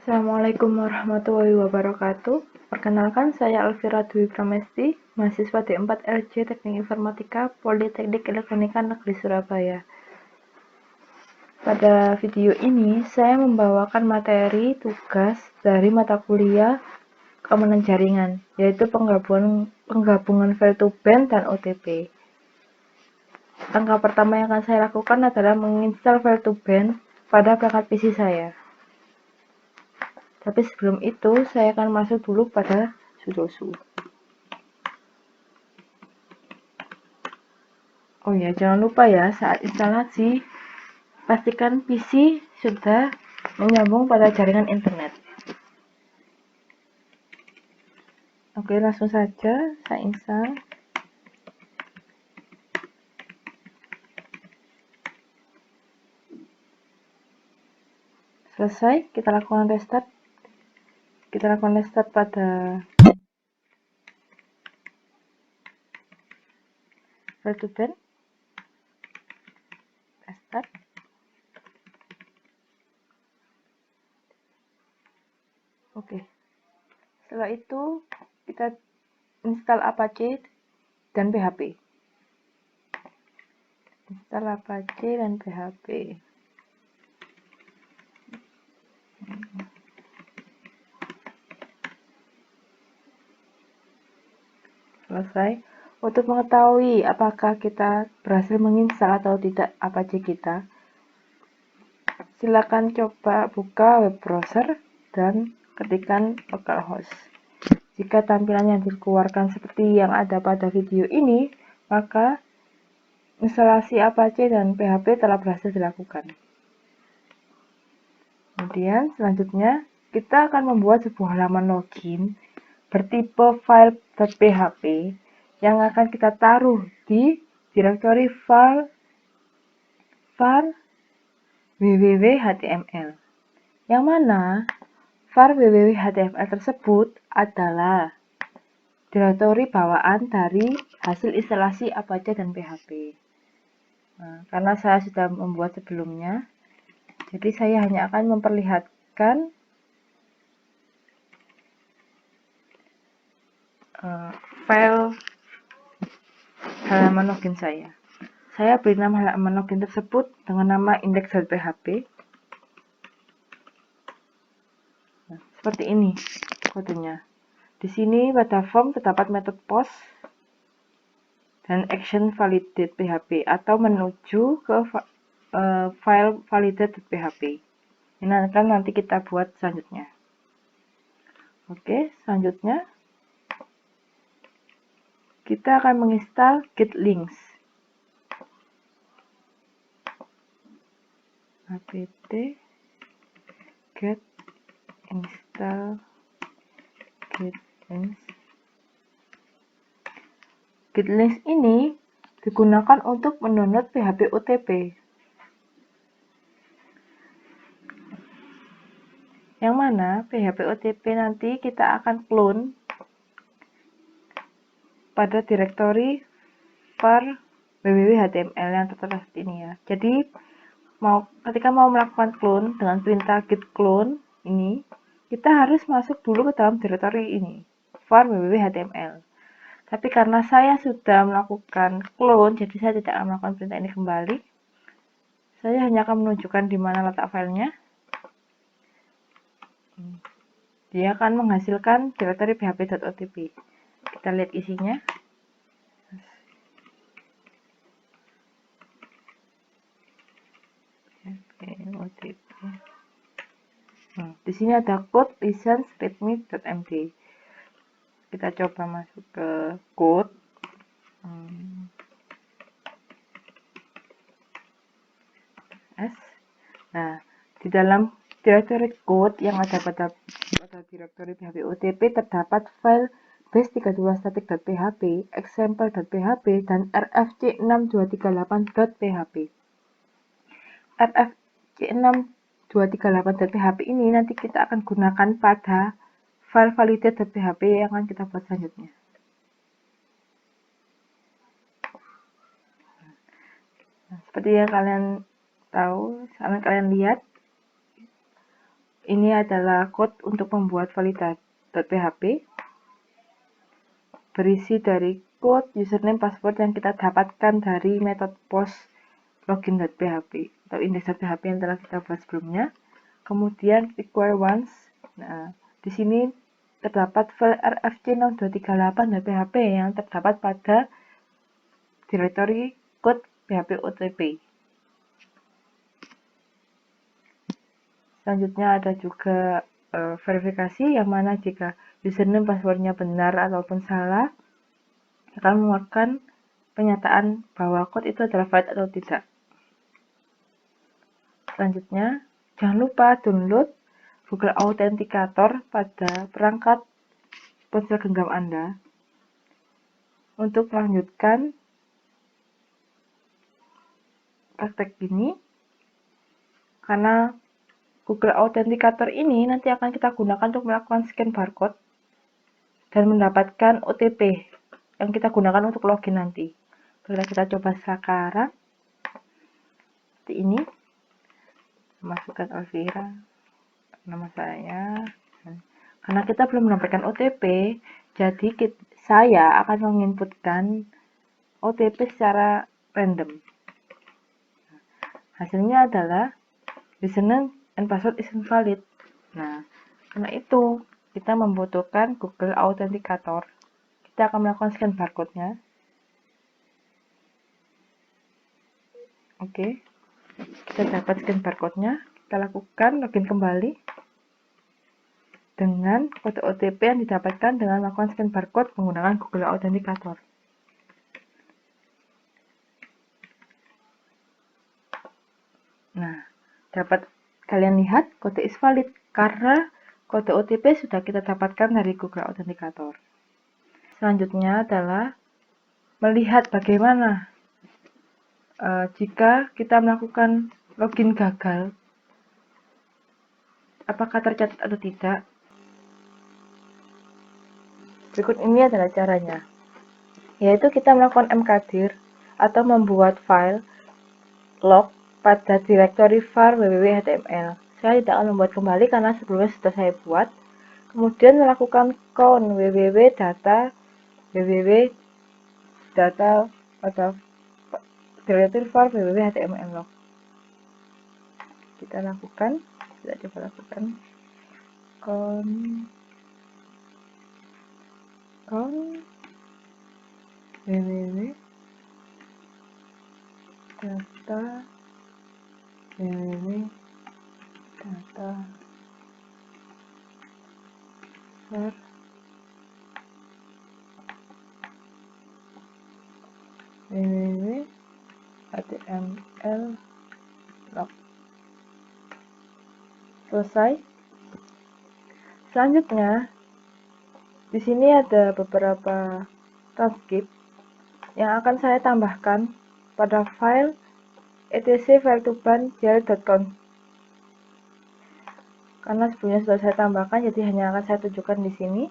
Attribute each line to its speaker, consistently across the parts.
Speaker 1: Assalamualaikum warahmatullahi wabarakatuh. Perkenalkan, saya Elvira Dwi Pramesti, mahasiswa D4 LJ Teknik Informatika Politeknik Elektronika Negeri Surabaya. Pada video ini, saya membawakan materi tugas dari mata kuliah keamanan jaringan, yaitu penggabungan file to ban dan OTP. Langkah pertama yang akan saya lakukan adalah menginstal file to ban pada perangkat PC saya. Tapi sebelum itu, saya akan masuk dulu pada sudoku. Oh ya, jangan lupa ya, saat instalasi, pastikan PC sudah menyambung pada jaringan internet. Oke, langsung saja saya install. Selesai, kita lakukan restart. Kita lakukan restart pada file to ban. Restart. Oke. Setelah itu, kita install Apache dan PHP. Install Apache dan PHP. Selesai. Untuk mengetahui apakah kita berhasil menginstal atau tidak Apache kita, silakan coba buka web browser dan ketikkan localhost. Jika tampilan yang dikeluarkan seperti yang ada pada video ini, maka instalasi Apache dan PHP telah berhasil dilakukan. Kemudian selanjutnya kita akan membuat sebuah halaman login bertipe file.php yang akan kita taruh di direktori file var www.html, yang mana var www.html tersebut adalah direktori bawaan dari hasil instalasi Apache dan PHP. Nah, karena saya sudah membuat sebelumnya, jadi saya hanya akan memperlihatkan file halaman login saya. Saya beri nama halaman login tersebut dengan nama index.php. Nah, seperti ini kodenya. Di sini pada form terdapat metode post dan action validate.php atau menuju ke file validate.php. Ini akan nanti kita buat selanjutnya. Oke, selanjutnya kita akan menginstal git links. apt get install git links. Git links ini digunakan untuk mendownload PHP OTP. Yang mana PHP OTP nanti kita akan clone pada direktori var www.html yang tertera seperti ini ya. Jadi ketika mau melakukan clone dengan perintah git clone ini, kita harus masuk dulu ke dalam direktori ini, var www.html. Tapi karena saya sudah melakukan clone, jadi saya tidak akan melakukan perintah ini kembali. Saya hanya akan menunjukkan di mana letak filenya. Dia akan menghasilkan direktori php.otp. Kita lihat isinya. Di sini ada code license readme.md. Kita coba masuk ke code. Nah, di dalam direktori code yang ada pada direktori php otp terdapat file base32static.php, example.php, dan rfc6238.php. rfc6238.php ini nanti kita akan gunakan pada file validate.php yang akan kita buat selanjutnya. Nah, seperti yang kalian tahu, kalian lihat, Ini adalah code untuk membuat validate.php, berisi dari code, username, password yang kita dapatkan dari metode post login.php atau index.php yang telah kita buat sebelumnya. Kemudian require once. Nah, di sini terdapat file rfc0238.php yang terdapat pada directory code php OTP. Selanjutnya ada juga verifikasi, yang mana jika username passwordnya benar ataupun salah akan mengeluarkan pernyataan bahwa code itu adalah valid atau tidak. Selanjutnya, jangan lupa download Google Authenticator pada perangkat ponsel genggam Anda untuk melanjutkan praktek ini, karena Google Authenticator ini nanti akan kita gunakan untuk melakukan scan barcode dan mendapatkan OTP yang kita gunakan untuk login nanti. Kita coba sekarang. Seperti ini. Masukkan Elvira, nama saya. Karena kita belum mendapatkan OTP, jadi saya akan menginputkan OTP secara random. Hasilnya adalah username and password is invalid. Nah, karena itu kita membutuhkan Google Authenticator. Kita akan melakukan scan barcode-nya. Oke, kita dapat scan barcode-nya. Kita lakukan login kembali dengan kode OTP yang didapatkan dengan melakukan scan barcode menggunakan Google Authenticator. Nah, dapat kalian lihat kode is valid karena kode OTP sudah kita dapatkan dari Google Authenticator. Selanjutnya adalah melihat bagaimana jika kita melakukan login gagal, apakah tercatat atau tidak. Berikut ini adalah caranya, yaitu kita melakukan mkdir atau membuat file log pada directory var www.html. Saya tidak akan membuat kembali karena sebelumnya sudah saya buat. Kemudian melakukan count www.data pada directory var www.html log. Kita lakukan, kita coba lakukan count www.data var www.html log. Selesai. Selanjutnya, di sini ada beberapa transkrip yang akan saya tambahkan pada file etc.file2ban.jl.conf. Karena sebelumnya sudah saya tambahkan, jadi hanya akan saya tunjukkan di sini.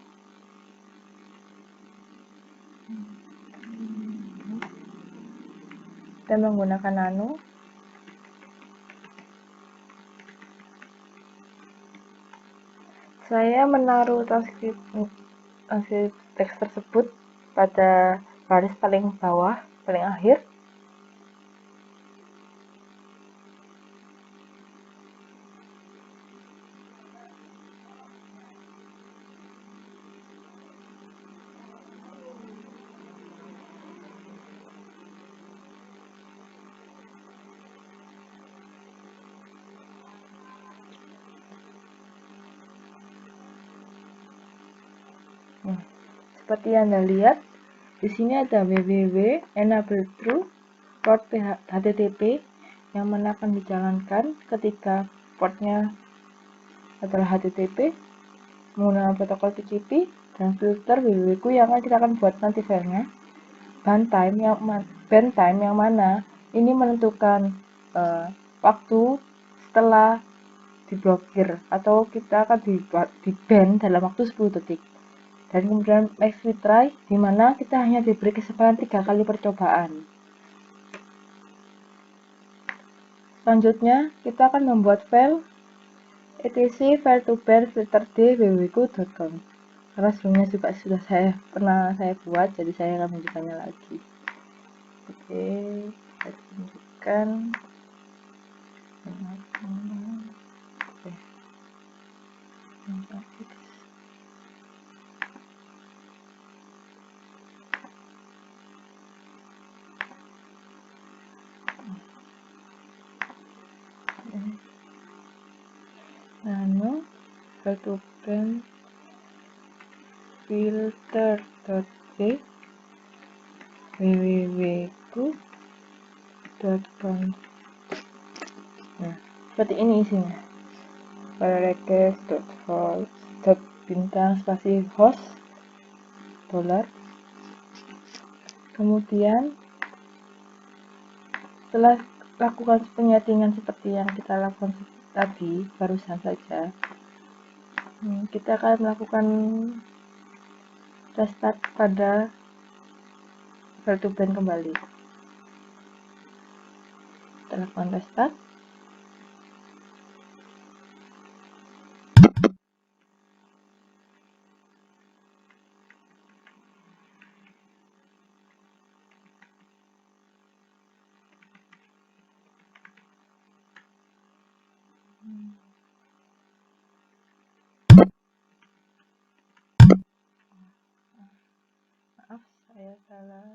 Speaker 1: Dan menggunakan nano. Saya menaruh transkrip teks tersebut pada baris paling bawah, paling akhir. Seperti yang Anda lihat, di sini ada www.enableTrue.http yang mana akan dijalankan ketika portnya adalah HTTP menggunakan protokol TCP, dan filter www yang kita akan buat nanti filenya. Bantime yang mana ini menentukan waktu setelah diblokir atau kita akan di-ban dalam waktu 10 detik. Dan kemudian max retry, di mana kita hanya diberi kesempatan 3 kali percobaan. Selanjutnya, kita akan membuat file etc file to bear filter d www.com, karena sebelumnya juga sudah pernah saya buat, jadi saya akan menunjukkannya lagi. Oke, saya tunjukkan. File to bear filter.d www.com. Nah, seperti ini isinya. Bintang spasi host $. Kemudian setelah lakukan penyetingan seperti yang kita lakukan tadi barusan saja, kita akan melakukan restart pada file to bear kembali. Kita lakukan restart. Maaf, saya salah.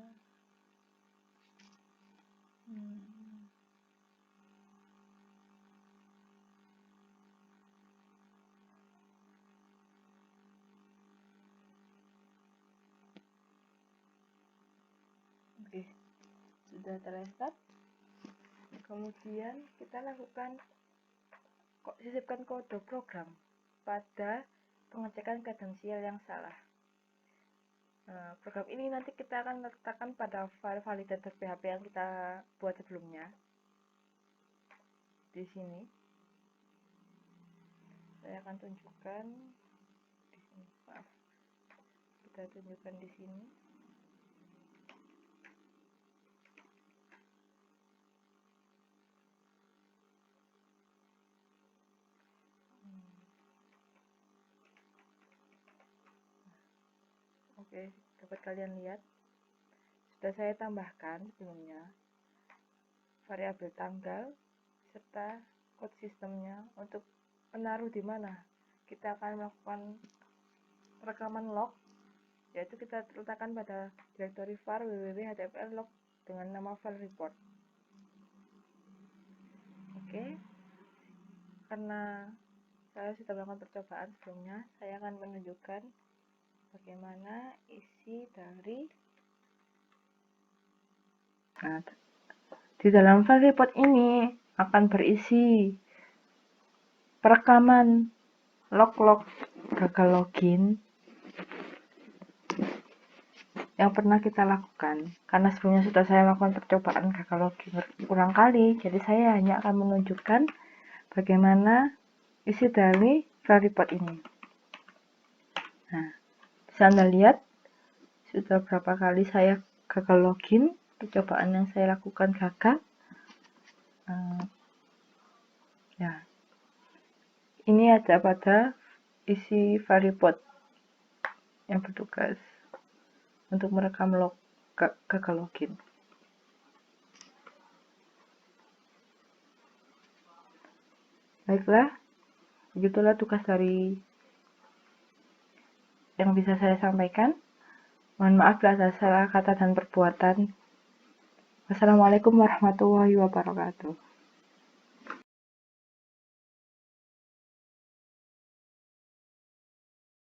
Speaker 1: Oke, sudah terrestart. Kemudian kita lakukan sisipkan kode program pada pengecekan kredensial yang salah. Program ini nanti kita akan letakkan pada file validator PHP yang kita buat sebelumnya. Di sini saya akan tunjukkan. Di sini, maaf, kita tunjukkan di sini. Oke, dapat kalian lihat, sudah saya tambahkan sebelumnya variabel tanggal serta code sistemnya untuk menaruh di mana kita akan melakukan rekaman log, yaitu kita letakkan pada directory var www.html log dengan nama file report. Oke, karena saya sudah melakukan percobaan sebelumnya, saya akan menunjukkan bagaimana isi dari di dalam file report ini akan berisi perekaman log-log gagal login yang pernah kita lakukan. Karena sebelumnya sudah saya melakukan percobaan gagal login berulang kali, jadi saya hanya akan menunjukkan bagaimana isi dari file report ini. Nah, bisa Anda lihat sudah berapa kali saya gagal login, percobaan yang saya lakukan gagal. Ya, ini ada pada isi file report yang bertugas untuk merekam log gagal login. Baiklah, begitulah tugas dari yang bisa saya sampaikan. Mohon maaf atas salah kata dan perbuatan. Wassalamualaikum warahmatullahi wabarakatuh.